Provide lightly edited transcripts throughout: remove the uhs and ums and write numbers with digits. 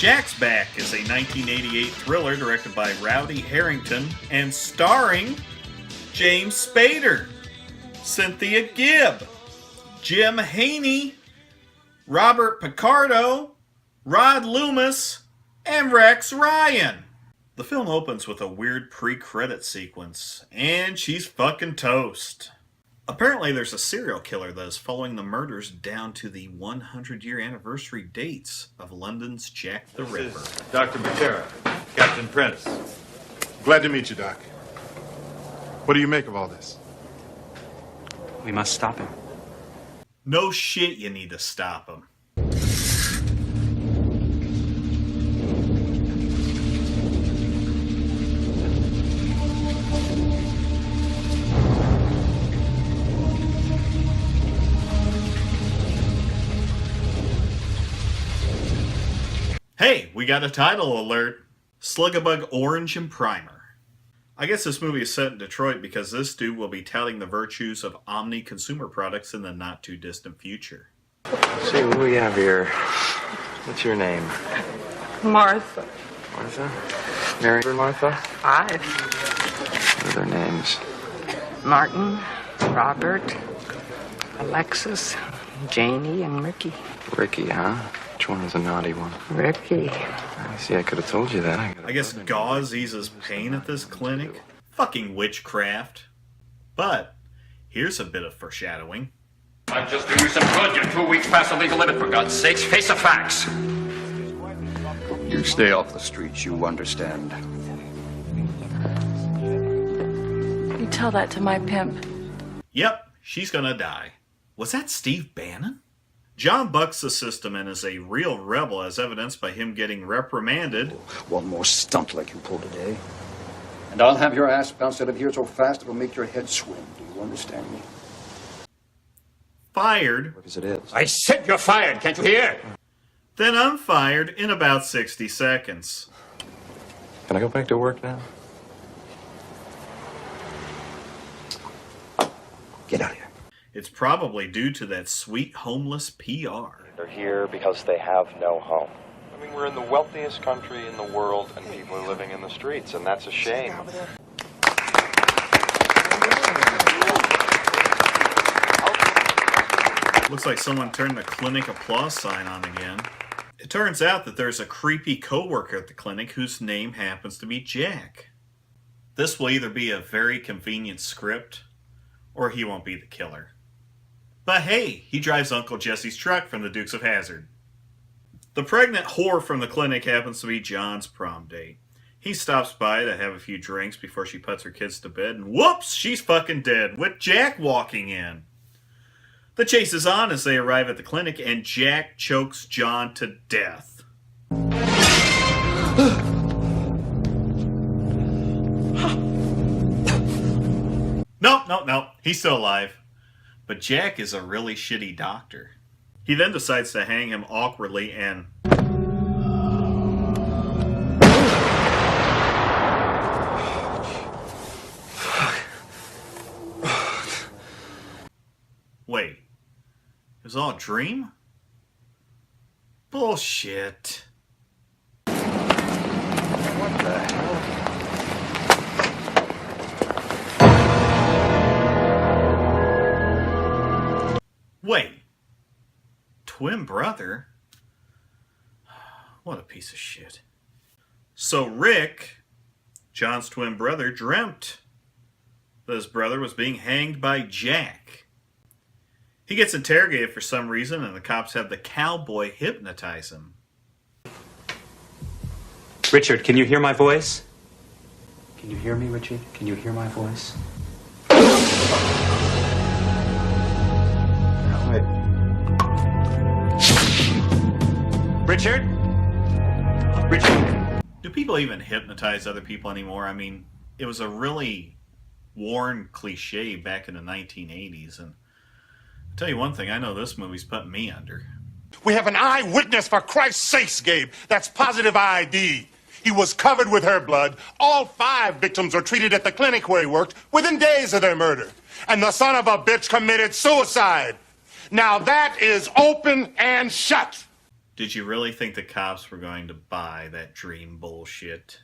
Jack's Back is a 1988 thriller directed by Rowdy Herrington and starring James Spader, Cynthia Gibb, Jim Haynie, Robert Picardo, Rod Loomis, and Rex Ryan. The film opens with a weird pre-credit sequence, and she's fucking toast. Apparently there's a serial killer that is following the murders down to the 100-year anniversary dates of London's Jack the Ripper. Dr. Butera, Captain Prentice. Glad to meet you, Doc. What do you make of all this? We must stop him. No shit, you need to stop him. Hey, we got a title alert. Slugabug Orange and Primer. I guess this movie is set in Detroit because this dude will be touting the virtues of Omni consumer products in the not-too-distant future. Let's see what we have here. What's your name? Martha. Martha? Mary or Martha? 5. What are their names? Martin, Robert, Alexis, Janie, and Ricky. Ricky, huh? Which one was the naughty one? Ricky. I see, I could have told you that. I guess gauze eases pain at this clinic. Fucking witchcraft. But here's a bit of foreshadowing. I'm just doing you some good. You're 2 weeks past the legal limit, for God's sakes. Face the facts. You stay off the streets, you understand. You tell that to my pimp. Yep, she's gonna die. Was that Steve Bannon? John bucks the system and is a real rebel, as evidenced by him getting reprimanded. One more stunt like you pulled today, and I'll have your ass bounced out of here so fast it'll make your head swim. Do you understand me? Fired. Because it is. I said you're fired. Can't you hear? Then unfired in about 60 seconds. Can I go back to work now? Get out of here. It's probably due to that sweet homeless PR. They're here because they have no home. I mean, we're in the wealthiest country in the world, and people are living in the streets, and that's a shame. Looks like someone turned the clinic applause sign on again. It turns out that there's a creepy coworker at the clinic whose name happens to be Jack. This will either be a very convenient script, or he won't be the killer. But hey, he drives Uncle Jesse's truck from the Dukes of Hazzard. The pregnant whore from the clinic happens to be John's prom date. He stops by to have a few drinks before she puts her kids to bed, and whoops, she's fucking dead, with Jack walking in. The chase is on as they arrive at the clinic, and Jack chokes John to death. No, he's still alive. But Jack is a really shitty doctor. He then decides to hang him awkwardly and... Wait. It was all a dream? Bullshit. What the hell? Wait. Twin brother? What a piece of shit. So Rick, John's twin brother, dreamt that his brother was being hanged by Jack. He gets interrogated for some reason, and the cops have the cowboy hypnotize him. Richard, can you hear my voice? Can you hear me, Richard? Can you hear my voice? Richard? Richard? Do people even hypnotize other people anymore? I mean, it was a really worn cliche back in the 1980s, and I'll tell you one thing, I know this movie's putting me under. We have an eyewitness, for Christ's sakes, Gabe. That's positive ID. He was covered with her blood. All 5 victims were treated at the clinic where he worked within days of their murder. And the son of a bitch committed suicide. Now that is open and shut. Did you really think the cops were going to buy that dream bullshit?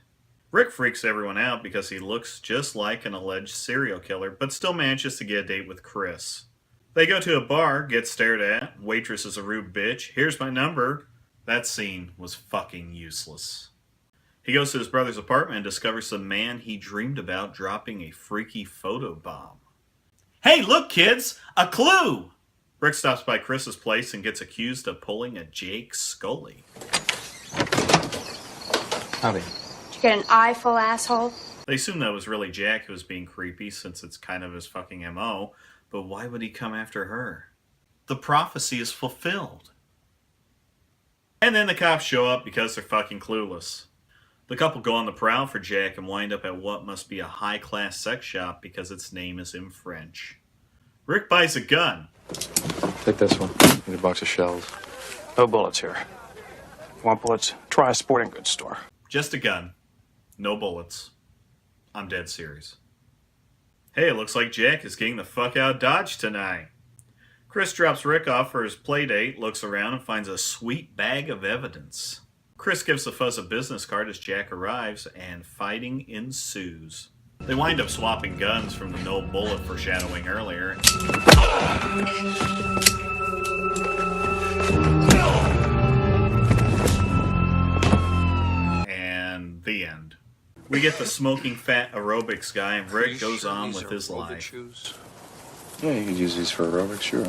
Rick freaks everyone out because he looks just like an alleged serial killer, but still manages to get a date with Chris. They go to a bar, get stared at, waitress is a rude bitch, here's my number. That scene was fucking useless. He goes to his brother's apartment and discovers the man he dreamed about dropping a freaky photo bomb. Hey, look kids! A clue! Rick stops by Chris's place and gets accused of pulling a Jake Scully. Howdy. Did you get an eyeful, asshole? They assume that was really Jack who was being creepy since it's kind of his fucking MO, but why would he come after her? The prophecy is fulfilled. And then the cops show up because they're fucking clueless. The couple go on the prowl for Jack and wind up at what must be a high-class sex shop because its name is in French. Rick buys a gun. Take this one. Need a box of shells. No bullets here. Want bullets? Try a sporting goods store. Just a gun. No bullets. I'm dead serious. Hey, it looks like Jack is getting the fuck out of Dodge tonight. Chris drops Rick off for his play date, looks around, and finds a sweet bag of evidence. Chris gives the fuzz a business card as Jack arrives, and fighting ensues. They wind up swapping guns from the no bullet foreshadowing earlier. And the end. We get the smoking fat aerobics guy, and Rick goes on with his life. Yeah, you could use these for aerobics, sure.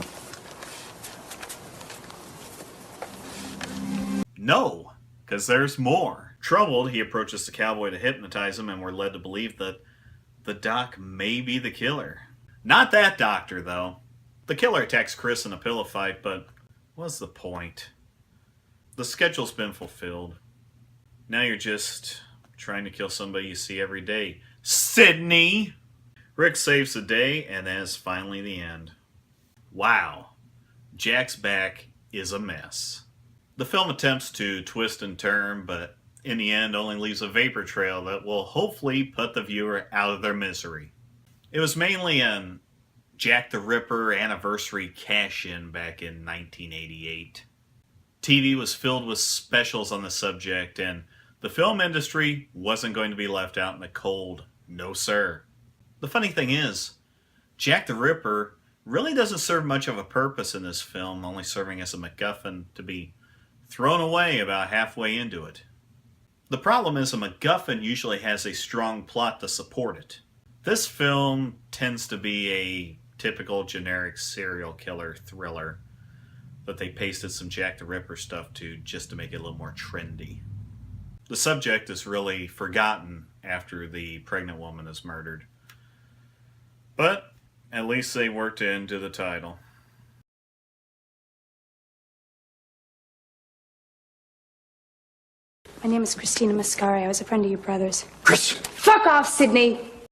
No, because there's more. Troubled, he approaches the cowboy to hypnotize him, and we're led to believe that the doc may be the killer. Not that doctor, though. The killer attacks Chris in a pillow fight, but what's the point? The schedule's been fulfilled. Now you're just trying to kill somebody you see every day. Sydney! Rick saves the day, and that is finally the end. Wow. Jack's back is a mess. The film attempts to twist and turn, but in the end only leaves a vapor trail that will hopefully put the viewer out of their misery. It was mainly an Jack the Ripper anniversary cash-in back in 1988. TV was filled with specials on the subject, and the film industry wasn't going to be left out in the cold. No, sir. The funny thing is, Jack the Ripper really doesn't serve much of a purpose in this film, only serving as a MacGuffin to be thrown away about halfway into it. The problem is a MacGuffin usually has a strong plot to support it. This film tends to be a typical generic serial killer thriller that they pasted some Jack the Ripper stuff to just to make it a little more trendy. The subject is really forgotten after the pregnant woman is murdered. But at least they worked into the title. My name is Christina Mascari. I was a friend of your brother's. Chris! Fuck off, Sydney!